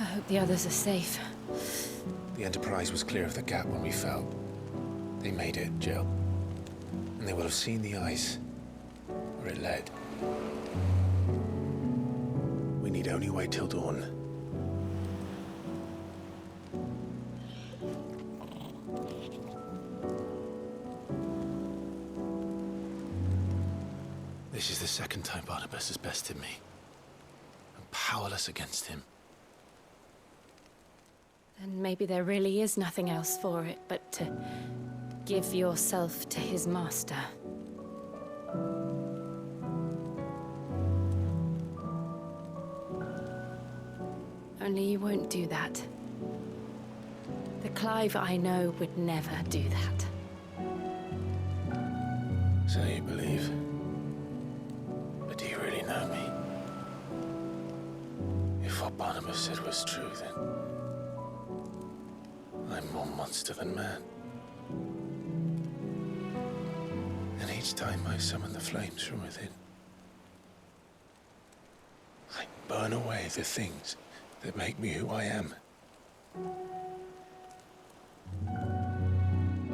hope the others are safe. The Enterprise was clear of the gap when we fell. They made it, Jill. And they will have seen the ice where it led. We need only wait till dawn. This is the second time Barnabas has bested me. I'm powerless against him. Then maybe there really is nothing else for it but to give yourself to his master. Only you won't do that. The Clive I know would never do that. So you believe? But do you really know me? If what Barnabas said was true, then I'm more monster than man. And each time I summon the flames from within, I burn away the things that make me who I am.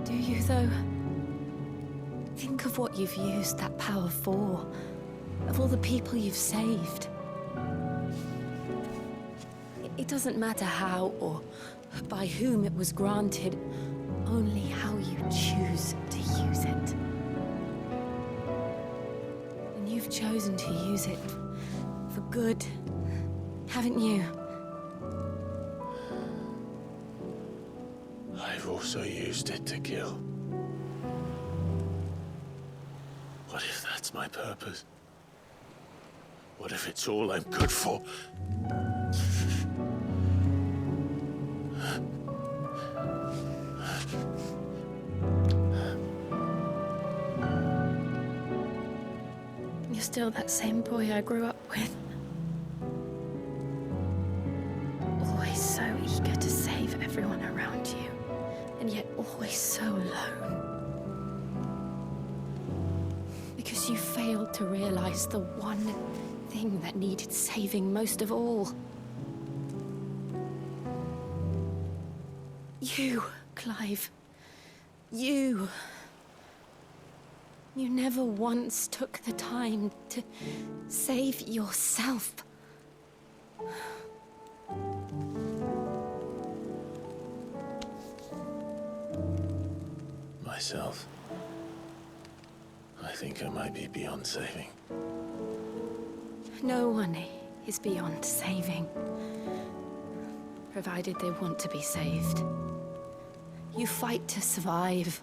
Do you, though? Think of what you've used that power for, of all the people you've saved. It doesn't matter how or by whom it was granted, only how you choose to use it. And you've chosen to use it for good, haven't you? I've also used it to kill. What if that's my purpose? What if it's all I'm good for? You're still that same boy I grew up with. Always so eager to save everyone around you, and yet always so alone. Because you failed to realize the one thing that needed saving most of all. You, Clive. You. You never once took the time to save yourself. Myself? I think I might be beyond saving. No one is beyond saving, provided they want to be saved. You fight to survive.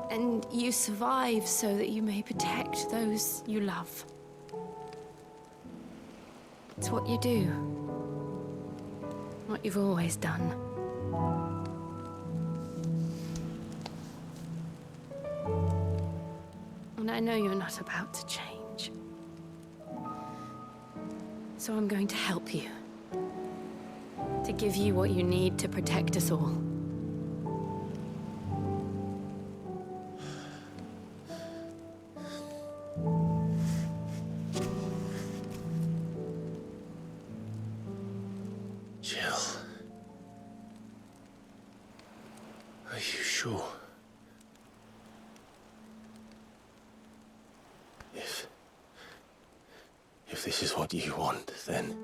And you survive so that you may protect those you love. It's what you do. What you've always done. And I know you're not about to change. So I'm going to help you. To give you what you need to protect us all. Jill. Are you sure? If this is what you want, then...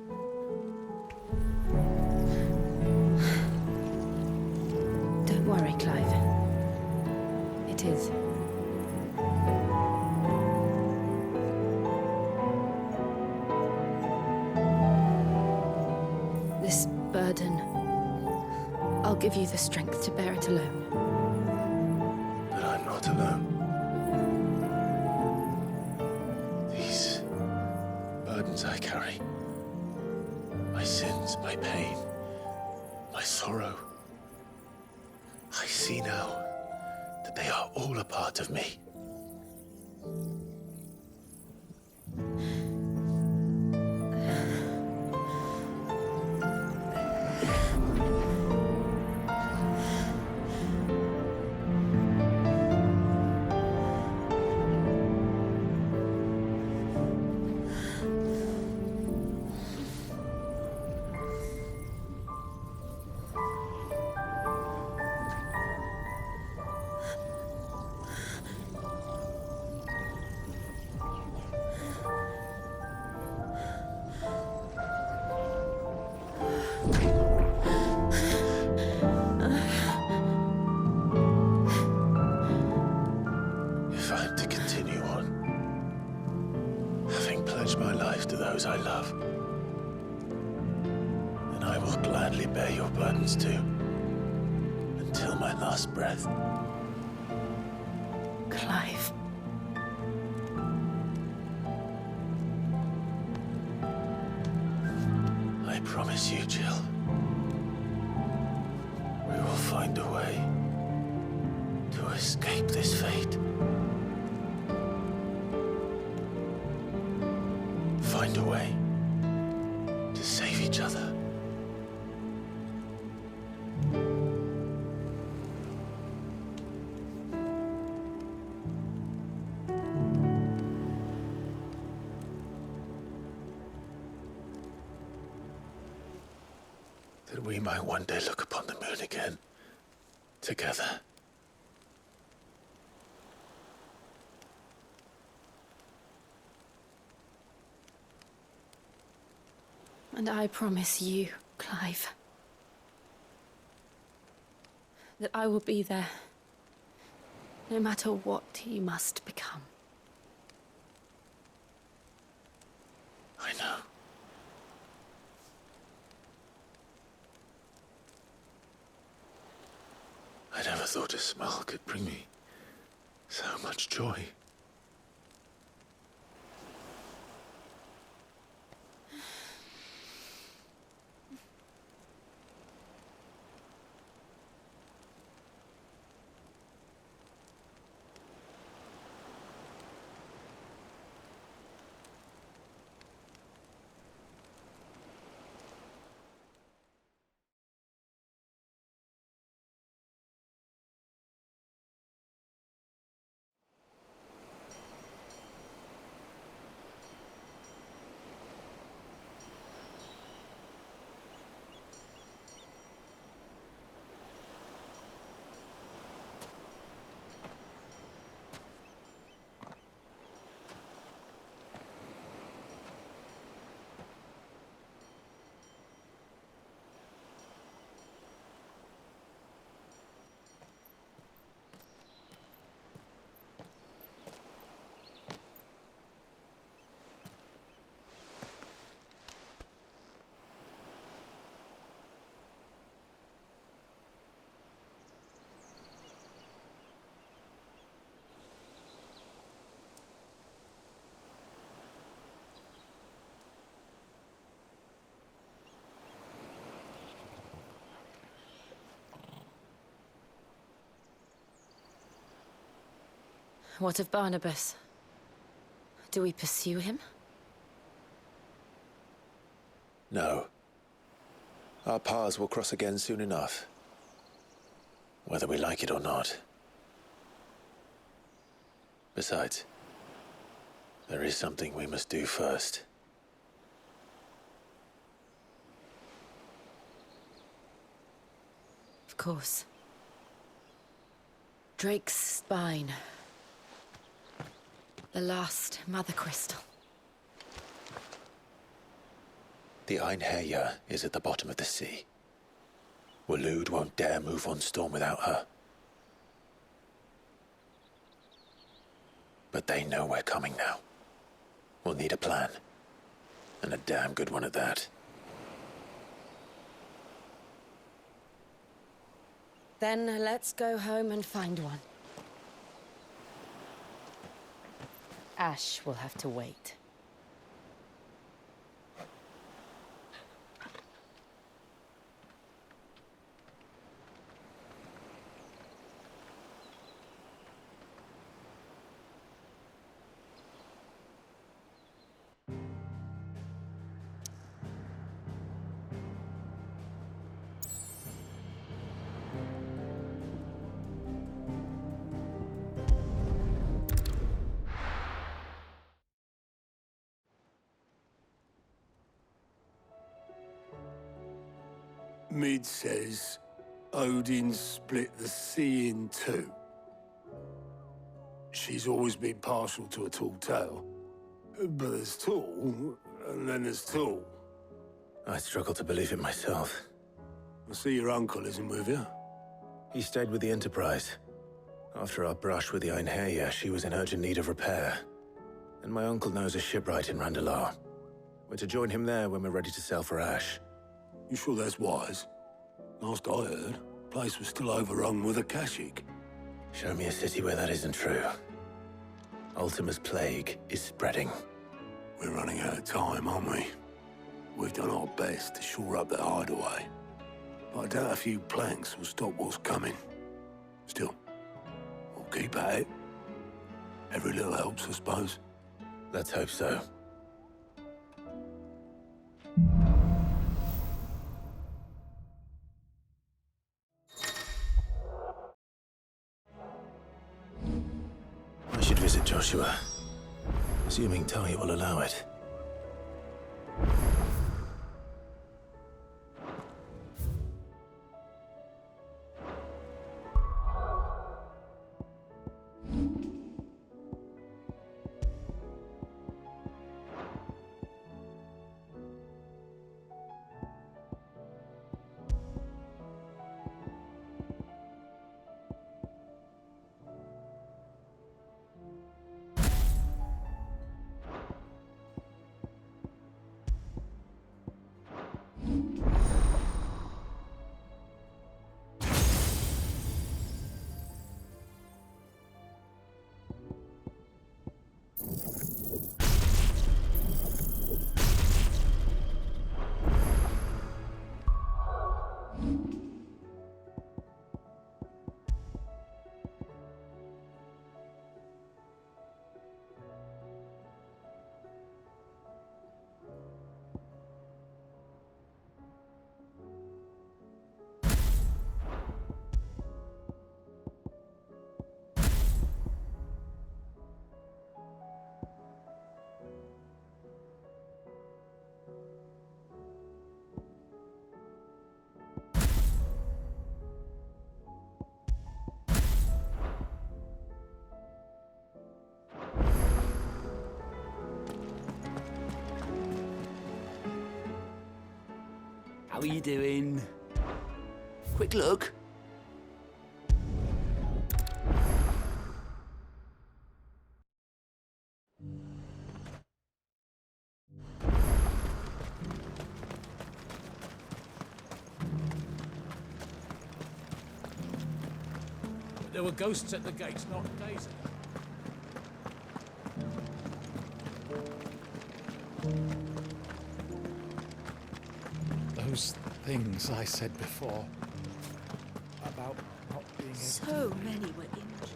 Don't worry, Clive. It is. This burden, I'll give you the strength to bear it alone. But I'm not alone. These burdens I carry, my sins, my pain, my sorrow, I see now that they are all a part of me. pledge my life to those I love. And I will gladly bear your burdens too, until my last breath. Clive. I promise you, Jill, we will find a way to escape this fate. Find a way to save each other. That we might one day look upon the moon again, together. And I promise you, Clive, that I will be there, no matter what you must become. I know. I never thought a smile could bring me so much joy. What of Barnabas? Do we pursue him? No. Our paths will cross again soon enough, whether we like it or not. Besides, there is something we must do first. Of course. Drake's spine. The last Mother Crystal. The Einherjar is at the bottom of the sea. Waloed won't dare move on Storm without her. But they know we're coming now. We'll need a plan. And a damn good one at that. Then let's go home and find one. Ash will have to wait. Mid says Odin split the sea in two. She's always been partial to a tall tale. But there's tall, and then there's tall. I struggle to believe it myself. I see your uncle isn't with you. He stayed with the Enterprise. After our brush with the Einherjar, she was in urgent need of repair. And my uncle knows a shipwright in Randalar. We're to join him there when we're ready to sail for Ash. You sure that's wise? Last I heard, the place was still overrun with Akashic. Show me a city where that isn't true. Ultima's plague is spreading. We're running out of time, aren't we? We've done our best to shore up the hideaway. But I doubt a few planks will stop what's coming. Still, we'll keep at it. Every little helps, I suppose. Let's hope so. I should visit Joshua, assuming Talia will allow it. How are you doing? Quick look. There were ghosts at the gates not days ago. Those things I said before about not being able... So many were injured.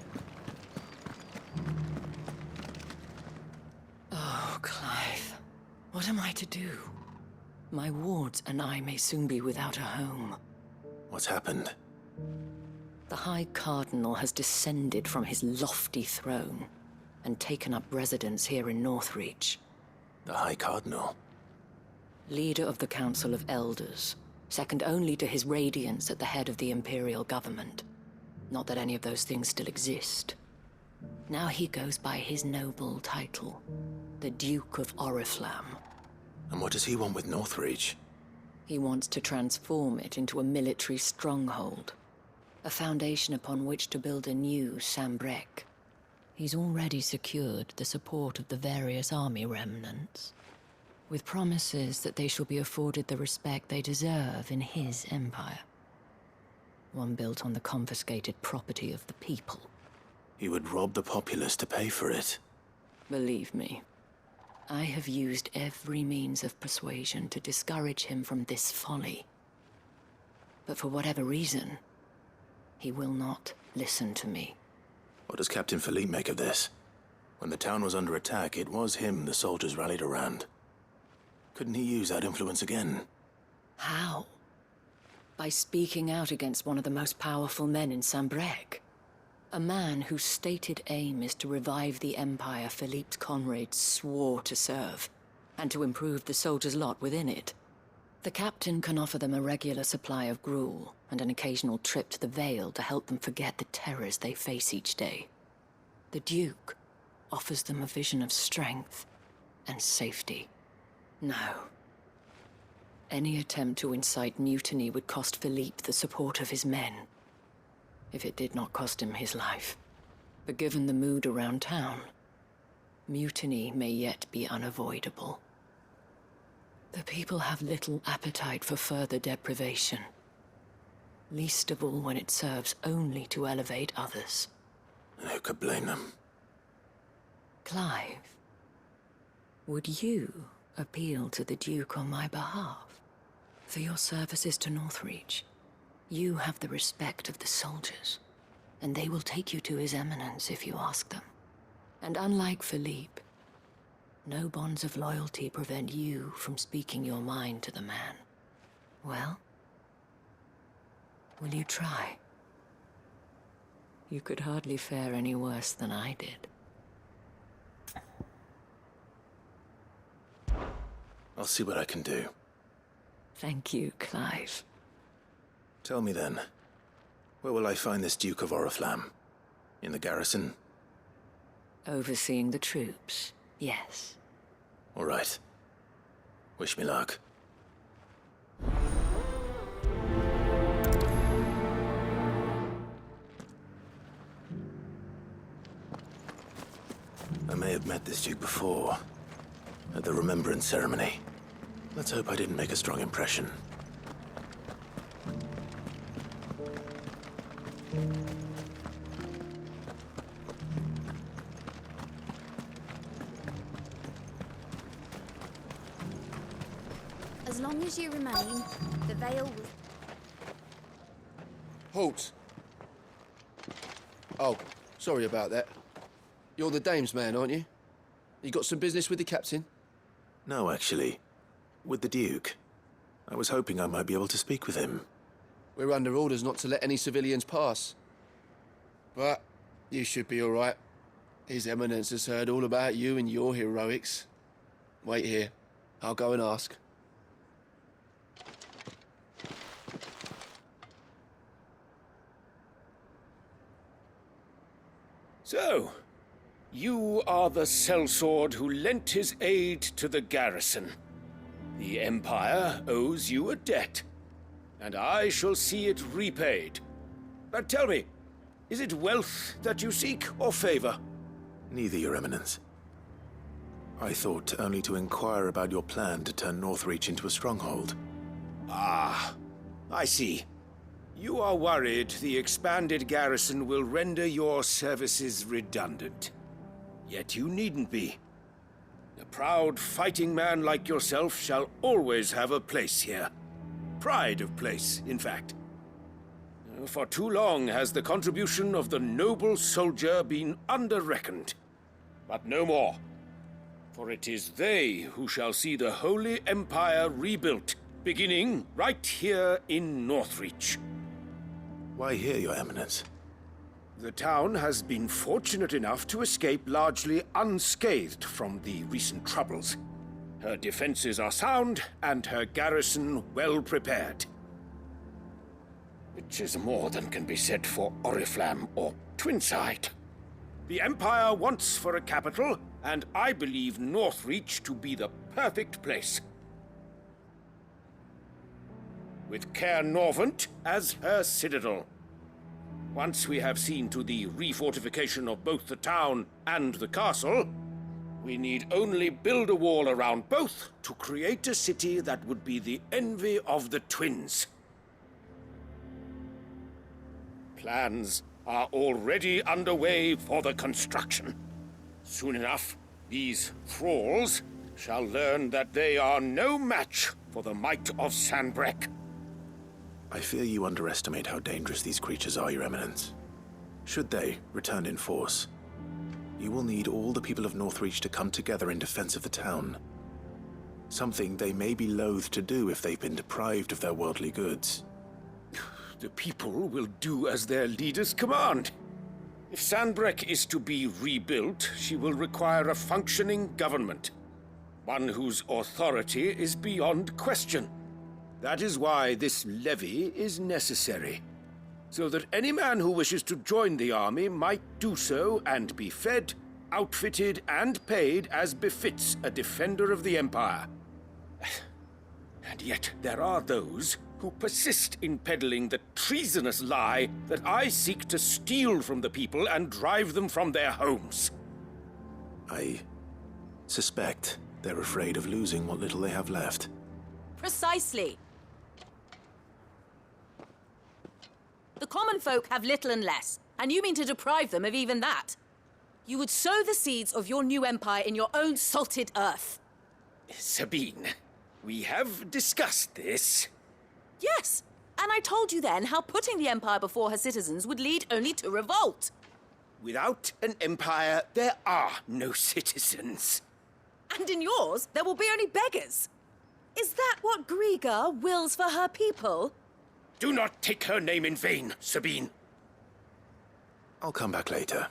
Oh, Clive. What am I to do? My wards and I may soon be without a home. What's happened? The High Cardinal has descended from his lofty throne and taken up residence here in Northreach. The High Cardinal? Leader of the Council of Elders, second only to his Radiance at the head of the Imperial government. Not that any of those things still exist. Now he goes by his noble title, the Duke of Oriflamme. And what does he want with Northreach? He wants to transform it into a military stronghold, a foundation upon which to build a new Sambrec. He's already secured the support of the various army remnants, with promises that they shall be afforded the respect they deserve in his empire. One built on the confiscated property of the people. He would rob the populace to pay for it. Believe me, I have used every means of persuasion to discourage him from this folly. But for whatever reason, he will not listen to me. What does Captain Philippe make of this? When the town was under attack, it was him the soldiers rallied around. Couldn't he use that influence again? How? By speaking out against one of the most powerful men in Sambrec. A man whose stated aim is to revive the empire Philippe's comrades swore to serve, and to improve the soldiers' lot within it. The captain can offer them a regular supply of gruel, and an occasional trip to the Vale to help them forget the terrors they face each day. The Duke offers them a vision of strength and safety. No. Any attempt to incite mutiny would cost Philippe the support of his men, if it did not cost him his life. But given the mood around town, mutiny may yet be unavoidable. The people have little appetite for further deprivation, least of all when it serves only to elevate others. And who could blame them? Clive, would you appeal to the Duke on my behalf? For your services to Northreach, you have the respect of the soldiers, and they will take you to His Eminence if you ask them. And unlike Philippe, no bonds of loyalty prevent you from speaking your mind to the man. Well, will you try? You could hardly fare any worse than I did. I'll see what I can do. Thank you, Clive. Tell me then, where will I find this Duke of Oriflamme? In the garrison? Overseeing the troops, yes. All right. Wish me luck. I may have met this Duke before, at the Remembrance Ceremony. Let's hope I didn't make a strong impression. As long as you remain, the veil will... Halt! Oh, sorry about that. You're the dame's man, aren't you? You got some business with the captain? No, actually. With the Duke. I was hoping I might be able to speak with him. We're under orders not to let any civilians pass. But you should be all right. His Eminence has heard all about you and your heroics. Wait here. I'll go and ask. So, you are the sellsword who lent his aid to the garrison. The Empire owes you a debt, and I shall see it repaid. But tell me, is it wealth that you seek, or favor? Neither, Your Eminence. I thought only to inquire about your plan to turn Northreach into a stronghold. Ah, I see. You are worried the expanded garrison will render your services redundant. Yet you needn't be. A proud fighting man like yourself shall always have a place here. Pride of place, in fact. For too long has the contribution of the noble soldier been under-reckoned. But no more. For it is they who shall see the Holy Empire rebuilt, beginning right here in Northreach. Why here, Your Eminence? The town has been fortunate enough to escape largely unscathed from the recent troubles. Her defenses are sound, and her garrison well prepared. Which is more than can be said for Oriflamme or Twinside. The Empire wants for a capital, and I believe Northreach to be the perfect place. With Caer Norvent as her citadel. Once we have seen to the refortification of both the town and the castle, we need only build a wall around both to create a city that would be the envy of the twins. Plans are already underway for the construction. Soon enough, these thralls shall learn that they are no match for the might of Sanbreque. I fear you underestimate how dangerous these creatures are, Your Eminence. Should they return in force, you will need all the people of Northreach to come together in defense of the town. Something they may be loath to do if they've been deprived of their worldly goods. The people will do as their leaders command. If Sanbreque is to be rebuilt, she will require a functioning government. One whose authority is beyond question. That is why this levy is necessary. So that any man who wishes to join the army might do so and be fed, outfitted, and paid as befits a defender of the Empire. And yet there are those who persist in peddling the treasonous lie that I seek to steal from the people and drive them from their homes. I suspect they're afraid of losing what little they have left. Precisely. The common folk have little and less, and you mean to deprive them of even that. You would sow the seeds of your new empire in your own salted earth. Sabine, we have discussed this. Yes, and I told you then how putting the empire before her citizens would lead only to revolt. Without an empire, there are no citizens. And in yours, there will be only beggars. Is that what Griga wills for her people? Do not take her name in vain, Sabine. I'll come back later.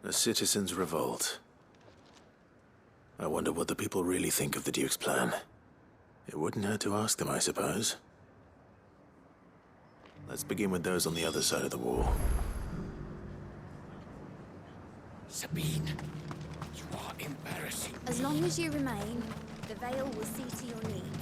The citizens revolt. I wonder what the people really think of the Duke's plan. It wouldn't hurt to ask them, I suppose. Let's begin with those on the other side of the wall. Sabine, you are embarrassing. As long as you remain, the Veil will see to your needs.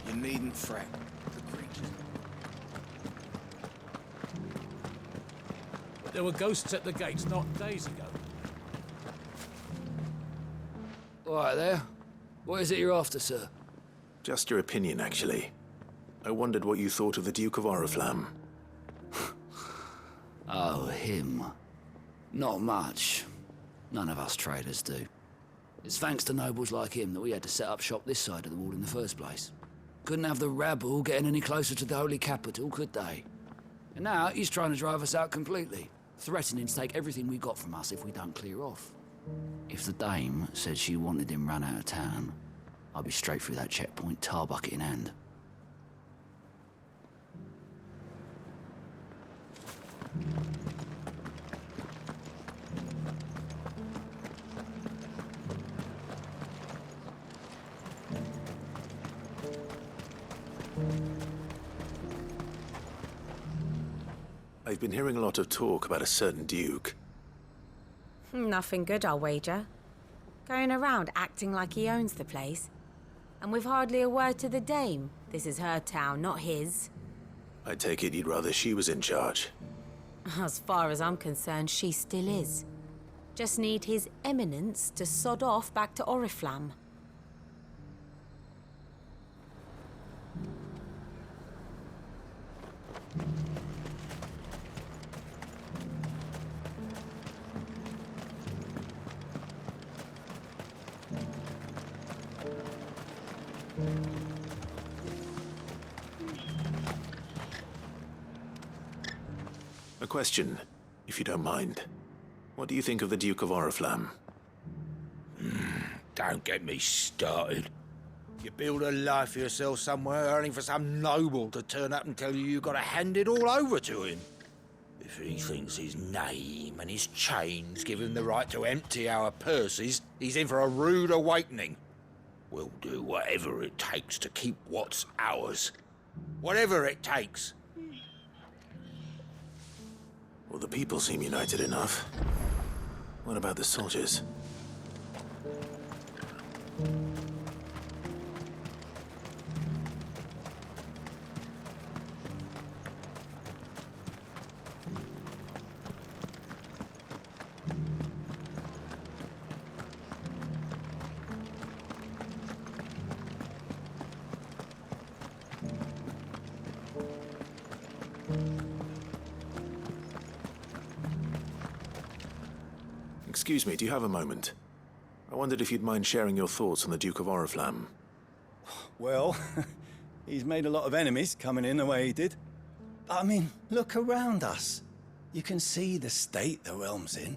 You needn't fret. The creatures. There were ghosts at the gates not days ago. All right there. What is it you're after, sir? Just your opinion, actually. I wondered what you thought of the Duke of Oriflamme. Oh, him. Not much. None of us traders do. It's thanks to nobles like him that we had to set up shop this side of the wall in the first place. Couldn't have the rabble getting any closer to the holy capital, could they? And now he's trying to drive us out completely, threatening to take everything we got from us if we don't clear off. If the dame said she wanted him run out of town, I'd be straight through that checkpoint, tar bucket in hand. I've been hearing a lot of talk about a certain Duke. Nothing good, I'll wager. Going around acting like he owns the place. And with hardly a word to the dame. This is her town, not his. I take it you'd rather she was in charge. As far as I'm concerned, she still is. Just need his eminence to sod off back to Oriflamme. A question, if you don't mind. What do you think of the Duke of Oriflamme? Don't get me started. You build a life for yourself somewhere, only for some noble to turn up and tell you you've got to hand it all over to him. If he thinks his name and his chains give him the right to empty our purses, he's in for a rude awakening. We'll do whatever it takes to keep what's ours. Whatever it takes. Well, the people seem united enough. What about the soldiers? Excuse me, do you have a moment? I wondered if you'd mind sharing your thoughts on the Duke of Oriflamme. Well, he's made a lot of enemies coming in the way he did. I mean, look around us. You can see the state the realm's in.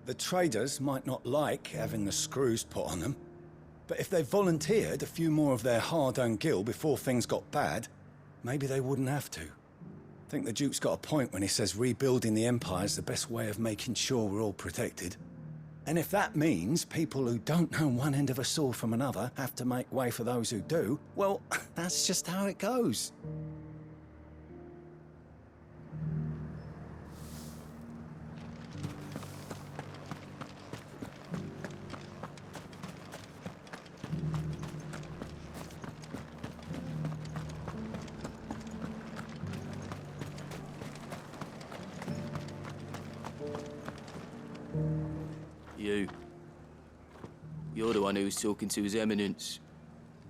The traders might not like having the screws put on them, but if they volunteered a few more of their hard-earned gil before things got bad, maybe they wouldn't have to. I think the Duke's got a point when he says rebuilding the Empire's the best way of making sure we're all protected. And if that means people who don't know one end of a sword from another have to make way for those who do, well, that's just how it goes. You. You're the one who was talking to His Eminence.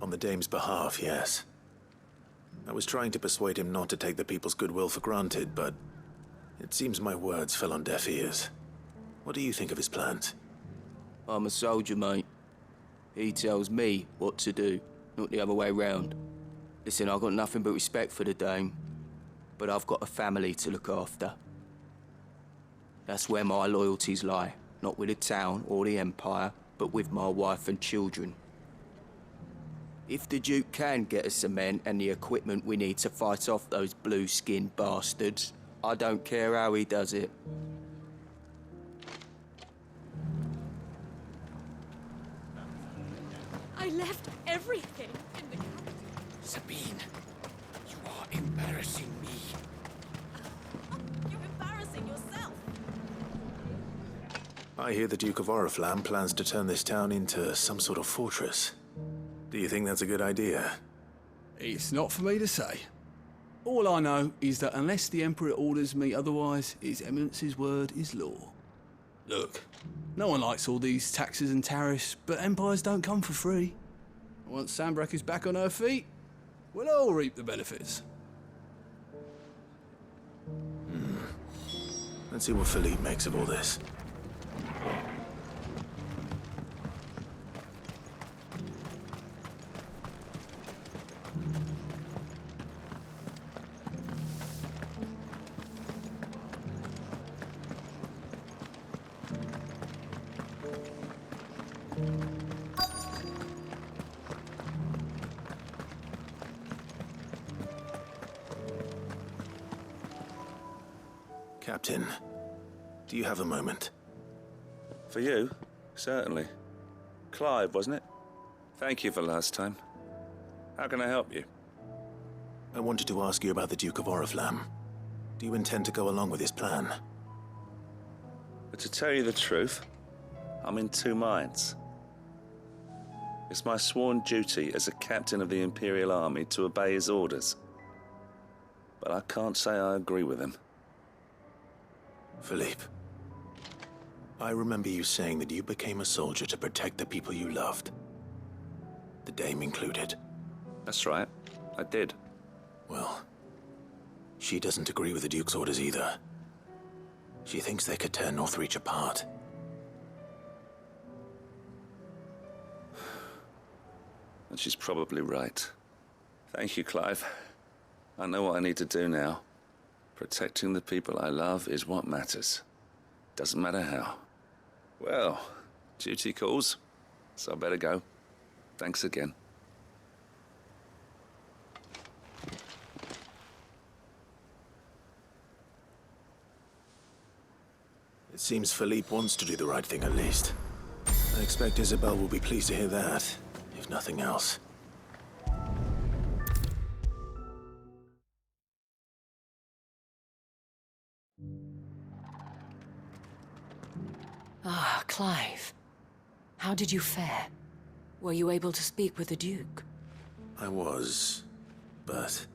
On the Dame's behalf, yes. I was trying to persuade him not to take the people's goodwill for granted, but it seems my words fell on deaf ears. What do you think of his plans? I'm a soldier, mate. He tells me what to do, not the other way round. Listen, I've got nothing but respect for the Dame, but I've got a family to look after. That's where my loyalties lie, not with the town or the Empire, but with my wife and children. If the Duke can get us the men and the equipment we need to fight off those blue-skinned bastards, I don't care how he does it. I left everything in the capital. Sabine, you are embarrassing me. You're embarrassing yourself. I hear the Duke of Oriflamme plans to turn this town into some sort of fortress. Do you think that's a good idea? It's not for me to say. All I know is that unless the Emperor orders me otherwise, His Eminence's word is law. Look, no one likes all these taxes and tariffs, but empires don't come for free. Once Sanbreque is back on her feet, we'll all reap the benefits. Let's see what Philippe makes of all this. Captain, do you have a moment? For you? Certainly. Clive, wasn't it? Thank you for last time. How can I help you? I wanted to ask you about the Duke of Oriflamme. Do you intend to go along with his plan? But to tell you the truth, I'm in two minds. It's my sworn duty as a captain of the Imperial Army to obey his orders. But I can't say I agree with him. Philippe, I remember you saying that you became a soldier to protect the people you loved. The Dame included. That's right, I did. Well, she doesn't agree with the Duke's orders either. She thinks they could tear Northreach apart. And she's probably right. Thank you, Clive. I know what I need to do now. Protecting the people I love is what matters. Doesn't matter how. Well, duty calls, so I better go. Thanks again. It seems Philippe wants to do the right thing at least. I expect Isabel will be pleased to hear that, if nothing else. Ah, Clive. How did you fare? Were you able to speak with the Duke? I was, but...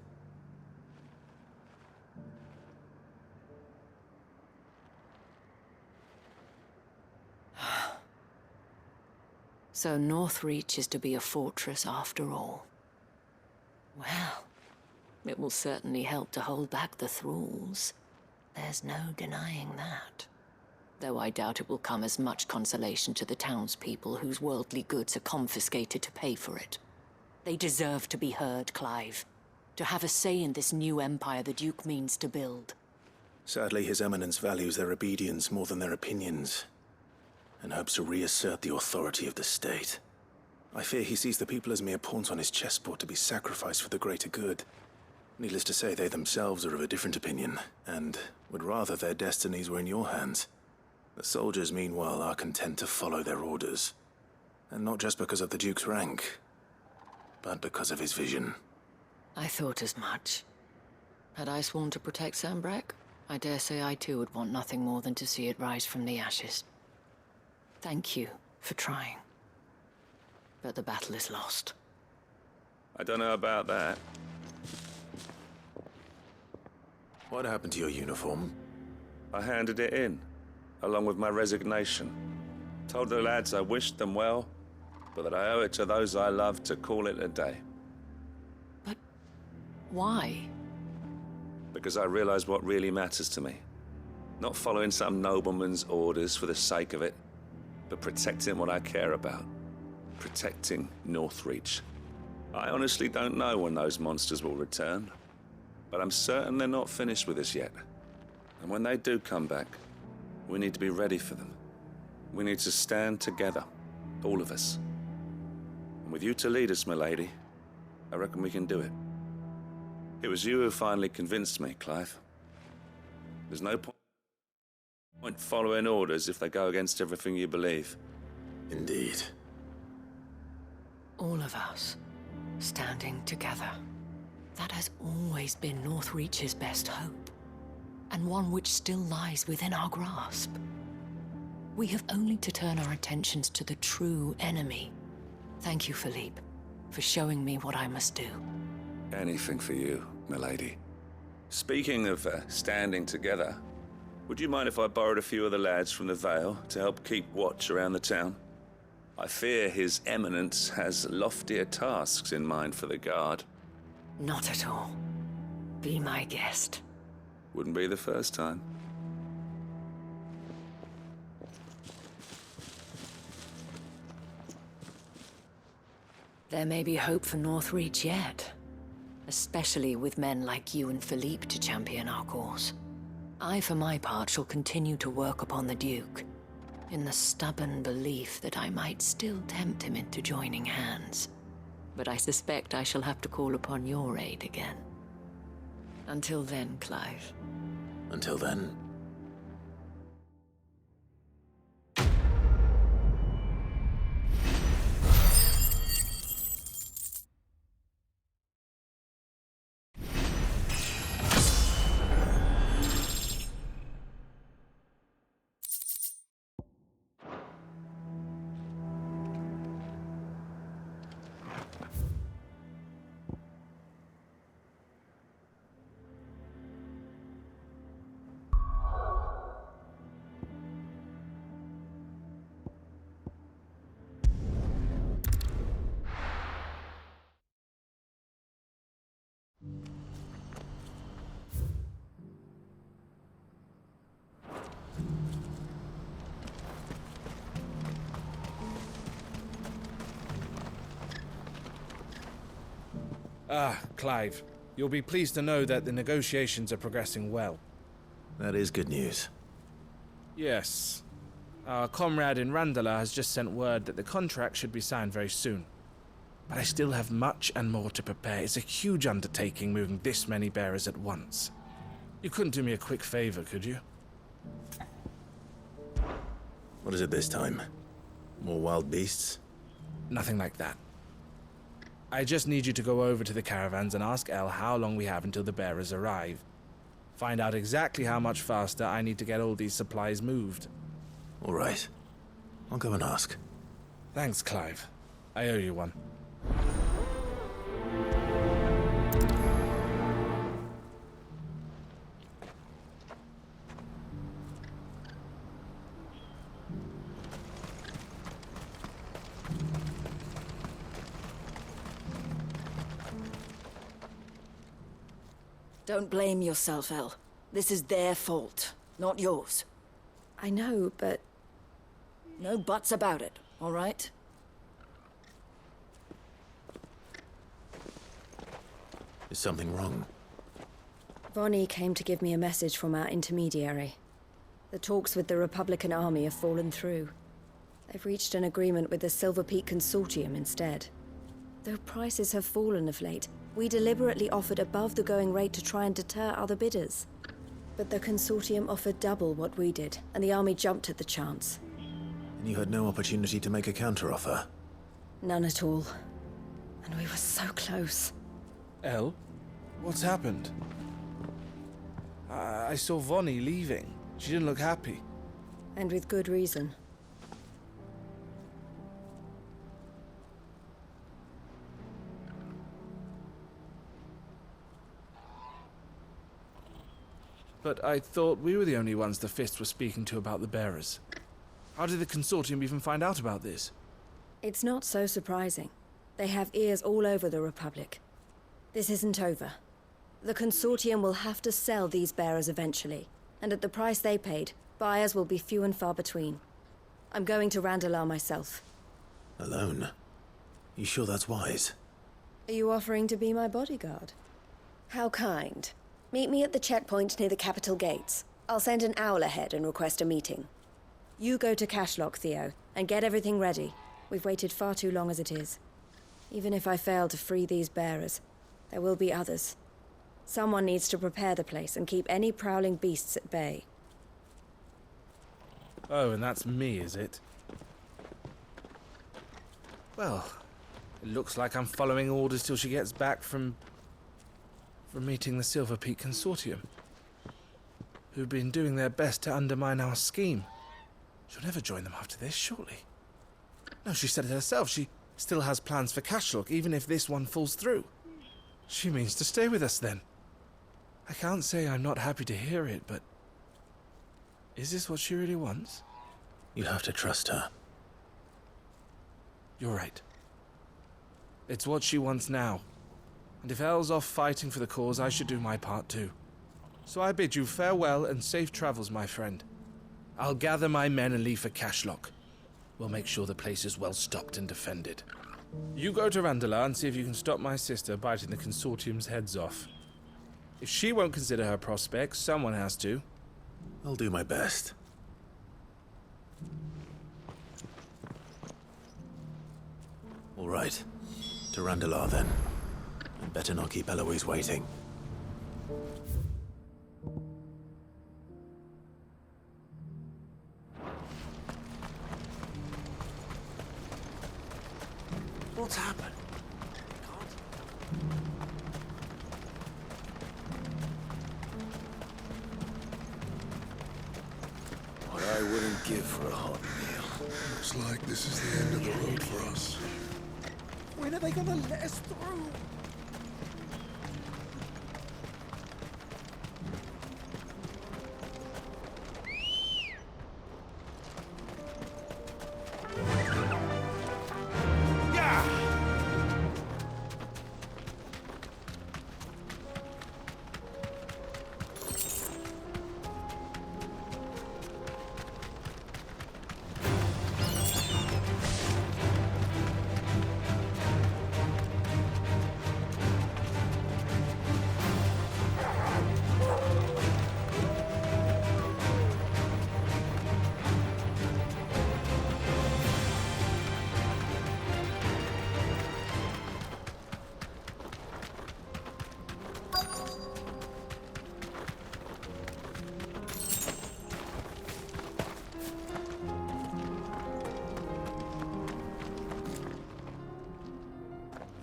So Northreach is to be a fortress after all. Well, it will certainly help to hold back the thralls. There's no denying that. Though I doubt it will come as much consolation to the townspeople whose worldly goods are confiscated to pay for it. They deserve to be heard, Clive. To have a say in this new empire the Duke means to build. Sadly, His Eminence values their obedience more than their opinions, and hopes to reassert the authority of the state. I fear he sees the people as mere pawns on his chessboard to be sacrificed for the greater good. Needless to say, they themselves are of a different opinion, and would rather their destinies were in your hands. The soldiers, meanwhile, are content to follow their orders. And not just because of the Duke's rank, but because of his vision. I thought as much. Had I sworn to protect Sanbreque, I dare say I too would want nothing more than to see it rise from the ashes. Thank you for trying. But the battle is lost. I don't know about that. What happened to your uniform? I handed it in, along with my resignation. Told the lads I wished them well, but that I owe it to those I love to call it a day. But why? Because I realize what really matters to me. Not following some nobleman's orders for the sake of it, but protecting what I care about. Protecting Northreach. I honestly don't know when those monsters will return, but I'm certain they're not finished with us yet. And when they do come back, we need to be ready for them. We need to stand together, all of us. And with you to lead us, milady, I reckon we can do it. It was you who finally convinced me, Clive. There's no point following orders if they go against everything you believe. Indeed. All of us, standing together. That has always been Northreach's best hope, and one which still lies within our grasp. We have only to turn our attentions to the true enemy. Thank you, Philippe, for showing me what I must do. Anything for you, milady. Speaking of standing together, would you mind if I borrowed a few of the lads from the Vale to help keep watch around the town? I fear His Eminence has loftier tasks in mind for the guard. Not at all. Be my guest. Wouldn't be the first time. There may be hope for Northreach yet, especially with men like you and Philippe to champion our cause. I, for my part, shall continue to work upon the Duke, in the stubborn belief that I might still tempt him into joining hands. But I suspect I shall have to call upon your aid again. Until then, Clive. Until then. Clive, you'll be pleased to know that the negotiations are progressing well. That is good news. Yes. Our comrade in Randala has just sent word that the contract should be signed very soon. But I still have much and more to prepare. It's a huge undertaking moving this many bearers at once. You couldn't do me a quick favor, could you? What is it this time? More wild beasts? Nothing like that. I just need you to go over to the caravans and ask El how long we have until the bearers arrive. Find out exactly how much faster I need to get all these supplies moved. All right. I'll go and ask. Thanks, Clive. I owe you one. Don't blame yourself, El. This is their fault, not yours. I know, but... No buts about it, all right? Is something wrong? Vonnie came to give me a message from our intermediary. The talks with the Republican army have fallen through. They've reached an agreement with the Silver Peak Consortium instead. Though prices have fallen of late, we deliberately offered above the going rate to try and deter other bidders. But the Consortium offered double what we did, and the army jumped at the chance. And you had no opportunity to make a counteroffer? None at all. And we were so close. El? What's happened? I saw Vonnie leaving. She didn't look happy. And with good reason. But I thought we were the only ones the Fist were speaking to about the bearers. How did the Consortium even find out about this? It's not so surprising. They have ears all over the Republic. This isn't over. The Consortium will have to sell these bearers eventually, and at the price they paid, buyers will be few and far between. I'm going to Randalar myself. Alone? You sure that's wise? Are you offering to be my bodyguard? How kind. Meet me at the checkpoint near the capital gates. I'll send an owl ahead and request a meeting. You go to Cashlock, Theo, and get everything ready. We've waited far too long as it is. Even if I fail to free these bearers, there will be others. Someone needs to prepare the place and keep any prowling beasts at bay. Oh, and that's me, is it? Well, it looks like I'm following orders till she gets back from meeting the Silver Peak Consortium, who've been doing their best to undermine our scheme. She'll never join them after this, surely. No, she said it herself. She still has plans for Cashlock, even if this one falls through. She means to stay with us, then. I can't say I'm not happy to hear it, but... is this what she really wants? You have to trust her. You're right. It's what she wants now. And if Elle's off fighting for the cause, I should do my part too. So I bid you farewell and safe travels, my friend. I'll gather my men and leave for Cashlock. We'll make sure the place is well stocked and defended. You go to Randalar and see if you can stop my sister biting the Consortium's heads off. If she won't consider her prospects, someone has to. I'll do my best. All right. To Randalar, then. I'd better not keep Eloise waiting. What's happened? What I wouldn't give for a hot meal. Looks like this is the end of the road for us. When are they gonna let us through?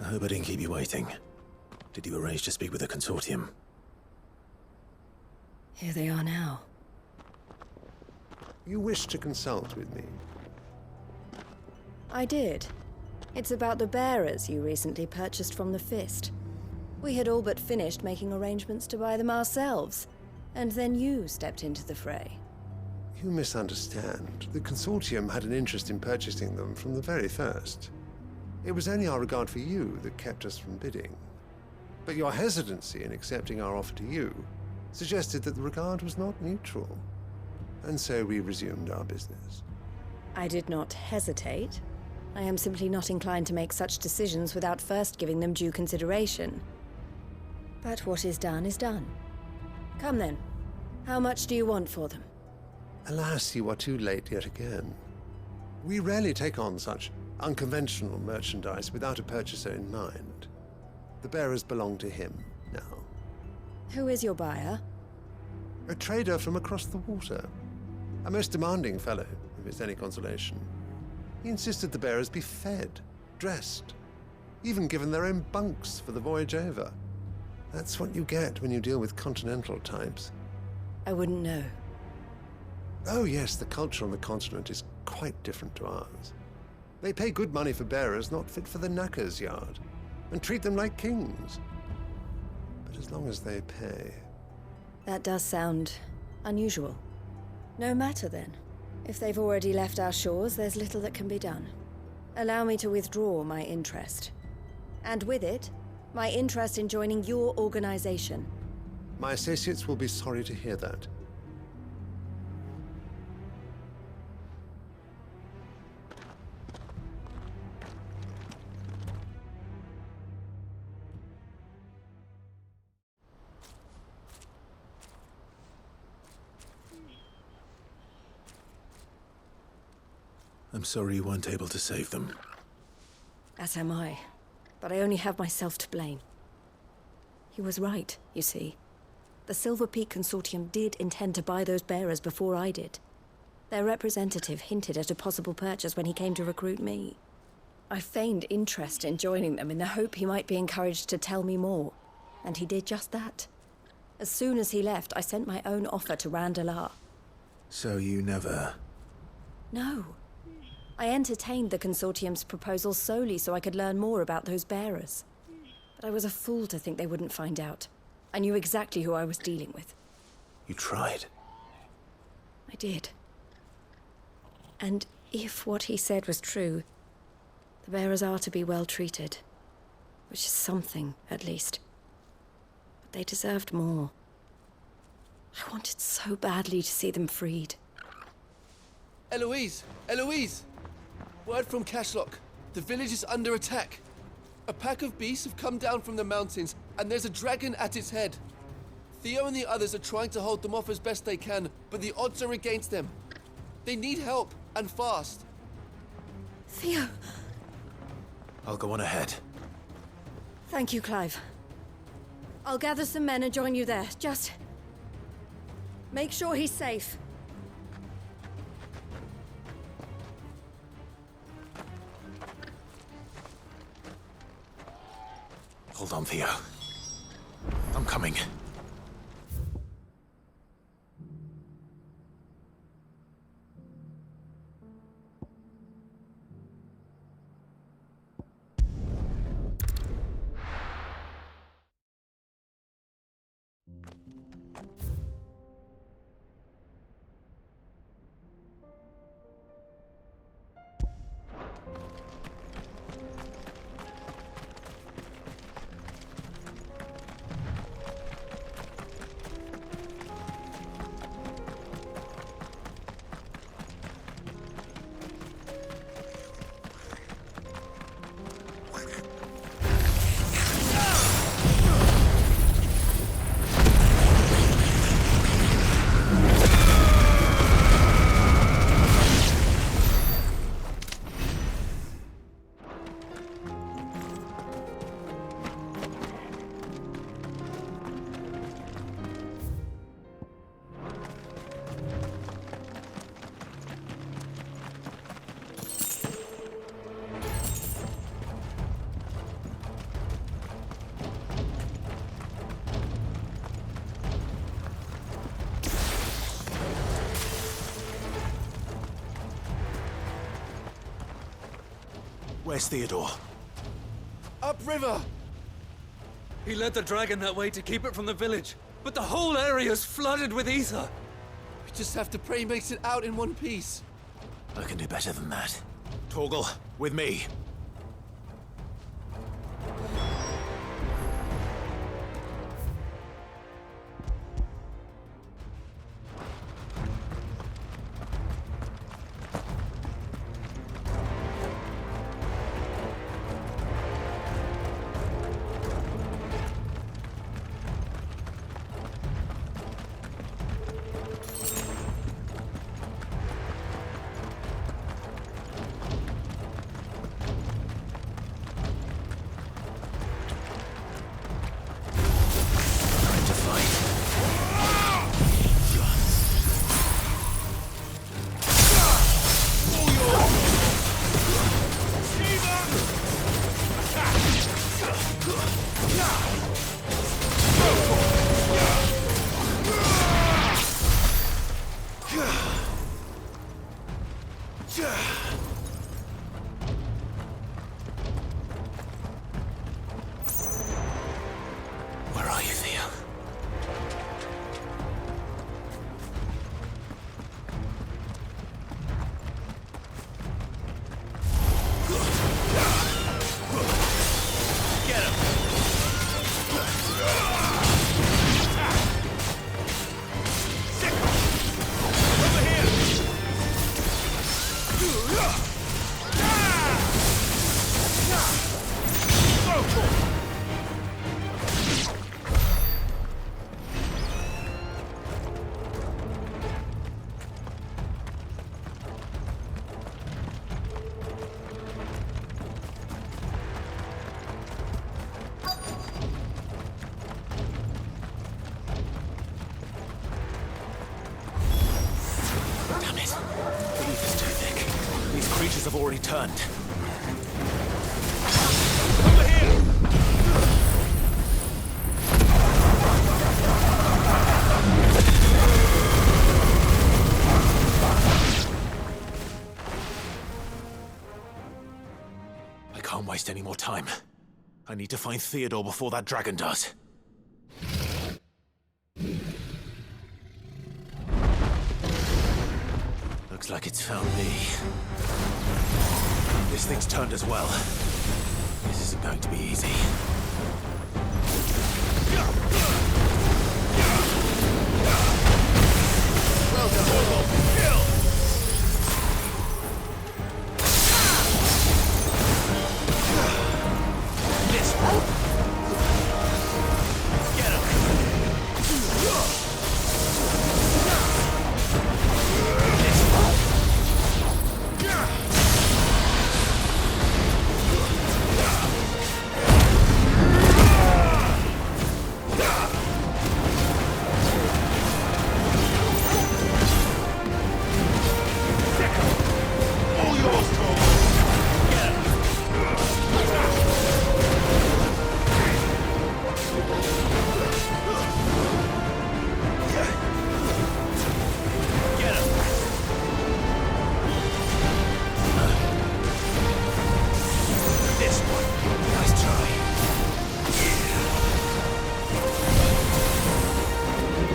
I hope I didn't keep you waiting. Did you arrange to speak with the Consortium? Here they are now. You wish to consult with me? I did. It's about the bearers you recently purchased from the Fist. We had all but finished making arrangements to buy them ourselves, and then you stepped into the fray. You misunderstand. The Consortium had an interest in purchasing them from the very first. It was only our regard for you that kept us from bidding. But your hesitancy in accepting our offer to you suggested that the regard was not mutual. And so we resumed our business. I did not hesitate. I am simply not inclined to make such decisions without first giving them due consideration. But what is done is done. Come then. How much do you want for them? Alas, you are too late yet again. We rarely take on such unconventional merchandise without a purchaser in mind. The bearers belong to him now. Who is your buyer? A trader from across the water. A most demanding fellow, if it's any consolation. He insisted the bearers be fed, dressed, even given their own bunks for the voyage over. That's what you get when you deal with continental types. I wouldn't know. Oh yes, the culture on the continent is quite different to ours. They pay good money for bearers not fit for the knacker's yard, and treat them like kings. But as long as they pay... That does sound unusual. No matter then. If they've already left our shores, there's little that can be done. Allow me to withdraw my interest. And with it, my interest in joining your organization. My associates will be sorry to hear that. I'm sorry you weren't able to save them. As am I. But I only have myself to blame. He was right, you see. The Silver Peak Consortium did intend to buy those bearers before I did. Their representative hinted at a possible purchase when he came to recruit me. I feigned interest in joining them in the hope he might be encouraged to tell me more. And he did just that. As soon as he left, I sent my own offer to Randalar. So you never... No. I entertained the Consortium's proposal solely so I could learn more about those bearers. But I was a fool to think they wouldn't find out. I knew exactly who I was dealing with. You tried. I did. And if what he said was true, the bearers are to be well treated. Which is something, at least. But they deserved more. I wanted so badly to see them freed. Eloise! Eloise! Word from Cashlock. The village is under attack. A pack of beasts have come down from the mountains, and there's a dragon at its head. Theo and the others are trying to hold them off as best they can, but the odds are against them. They need help, and fast. Theo! I'll go on ahead. Thank you, Clive. I'll gather some men and join you there. Just... make sure he's safe. Hold on, Theo. I'm coming. Where's Theodore? Upriver! He led the dragon that way to keep it from the village, but the whole area's flooded with ether. We just have to pray he makes it out in one piece. I can do better than that. Torgal, with me. creatures have already turned. I can't waste any more time. I need to find Theodore before that dragon does. Looks like it's found me. This thing's turned as well. This isn't going to be easy. Well done. This one. Get him. This one. All yours, Thor. Get him. Get him. This one. Nice try.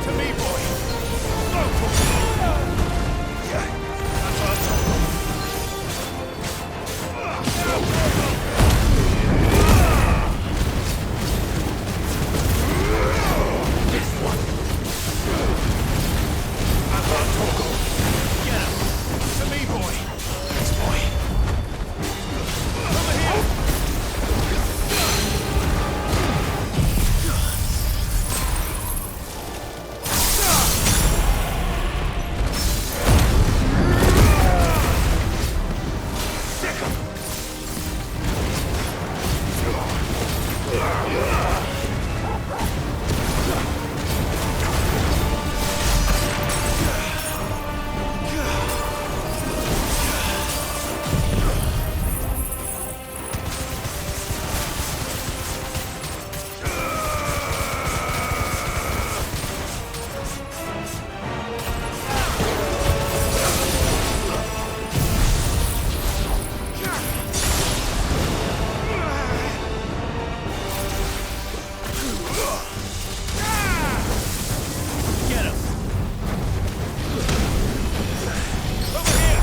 To me, boy. That's what I told him. This one. That's what I told him. Get him. To me, boy. This boy. Over here. Sick 'em. Get him. Over here.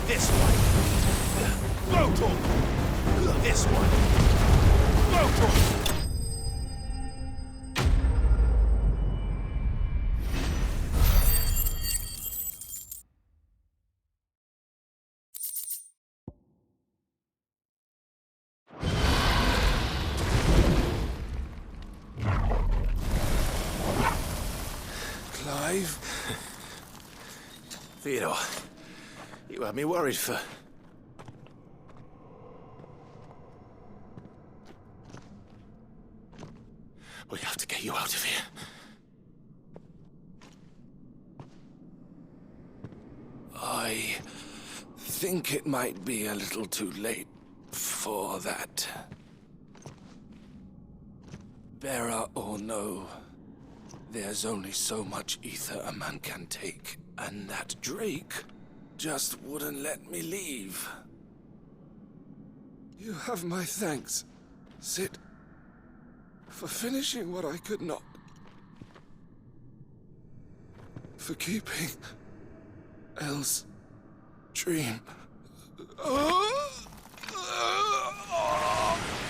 This one. Rotor. This one. Rotor. Clive? Theodore, you had me worried for... We have to get you out of here. I think it might be a little too late for that. Bearer or no, there's only so much ether a man can take, and that Drake just wouldn't let me leave. You have my thanks, Sid, for finishing what I could not. For keeping Elle's dream.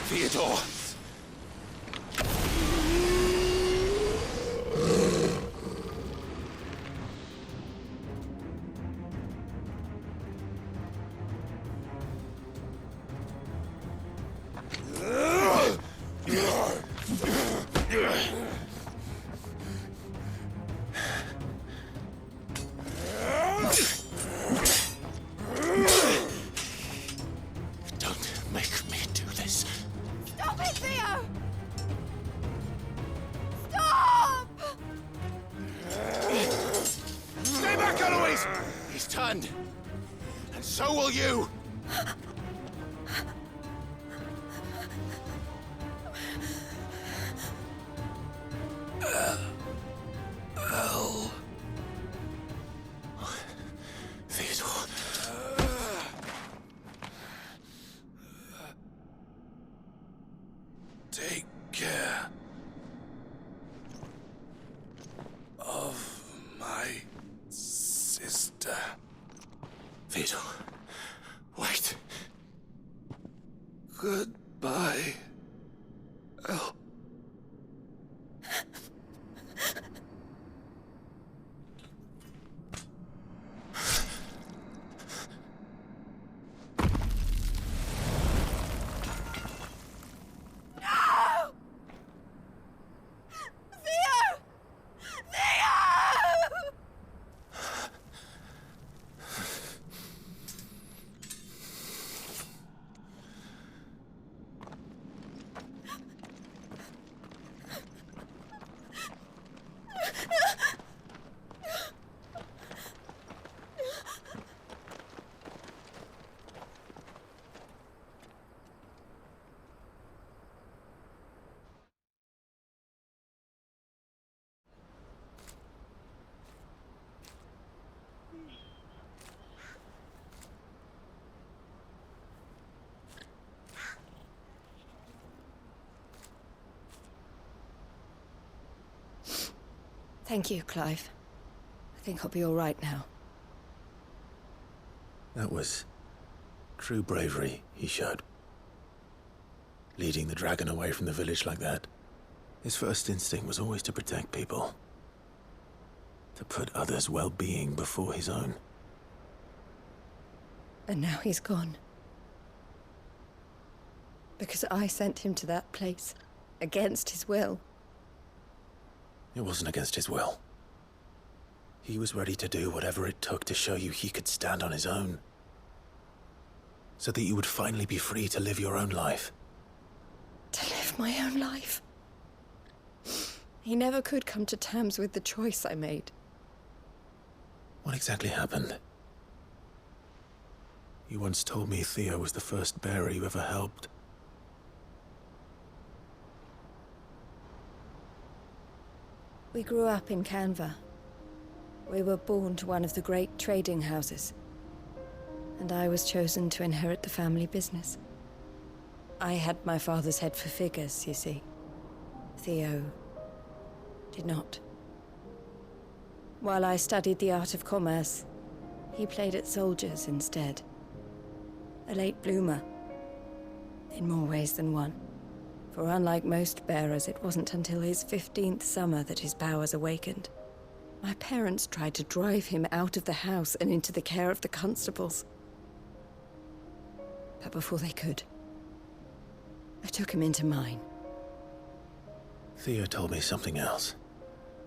Theodore! Stop it! land. And so will you. Theodore. Take care of my sister. Theodore, wait. Goodbye, El. Thank you, Clive. I think I'll be all right now. That was true bravery he showed. Leading the dragon away from the village like that. His first instinct was always to protect people. To put others' well-being before his own. And now he's gone. Because I sent him to that place, against his will. It wasn't against his will. He was ready to do whatever it took to show you he could stand on his own. So that you would finally be free to live your own life. To live my own life? He never could come to terms with the choice I made. What exactly happened? You once told me Theo was the first bearer you ever helped. We grew up in Canva. We were born to one of the great trading houses. And I was chosen to inherit the family business. I had my father's head for figures, you see. Theo did not. While I studied the art of commerce, he played at soldiers instead. A late bloomer. In more ways than one. For unlike most bearers, it wasn't until his 15th summer that his powers awakened. My parents tried to drive him out of the house and into the care of the constables. But before they could, I took him into mine. Theo told me something else.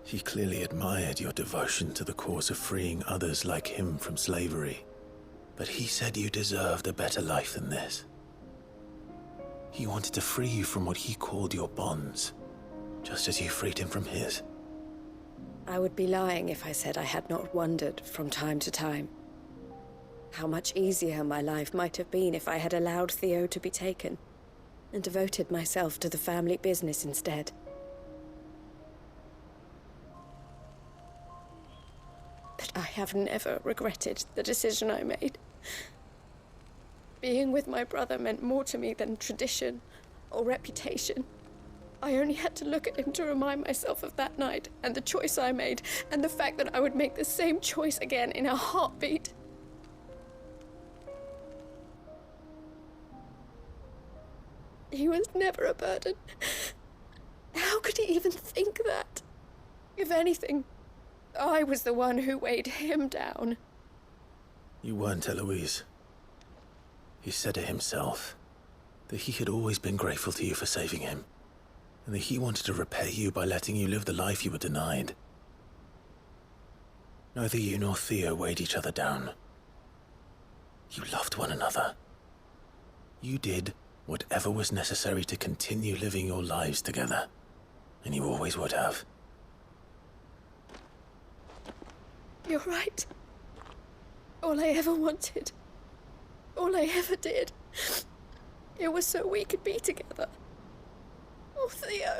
He clearly admired your devotion to the cause of freeing others like him from slavery. But he said you deserved a better life than this. He wanted to free you from what he called your bonds, just as you freed him from his. I would be lying if I said I had not wondered from time to time how much easier my life might have been if I had allowed Theo to be taken and devoted myself to the family business instead. But I have never regretted the decision I made. Being with my brother meant more to me than tradition or reputation. I only had to look at him to remind myself of that night and the choice I made and the fact that I would make the same choice again in a heartbeat. He was never a burden. How could he even think that? If anything, I was the one who weighed him down. You weren't, Eloise. He said it himself, that he had always been grateful to you for saving him, and that he wanted to repay you by letting you live the life you were denied. Neither you nor Theo weighed each other down. You loved one another. You did whatever was necessary to continue living your lives together, and you always would have. You're right. All I ever wanted. All I ever did. It was so we could be together. Oh, Theo.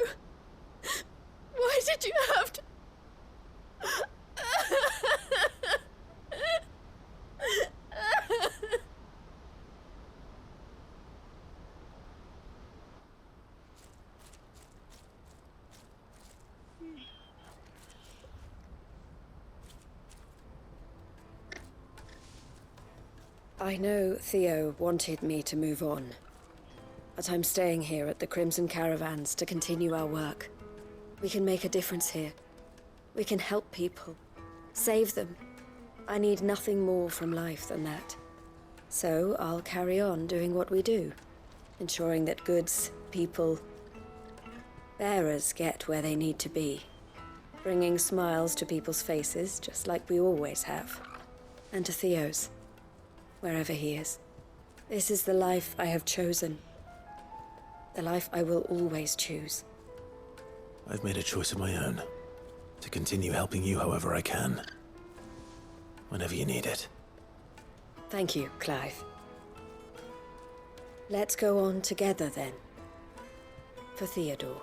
Why did you have to... I know Theo wanted me to move on, but I'm staying here at the Crimson Caravans to continue our work. We can make a difference here. We can help people, save them. I need nothing more from life than that. So I'll carry on doing what we do, ensuring that goods, people, bearers get where they need to be, bringing smiles to people's faces just like we always have, and to Theo's. Wherever he is. This is the life I have chosen. The life I will always choose. I've made a choice of my own. To continue helping you however I can. Whenever you need it. Thank you, Clive. Let's go on together then. For Theodore.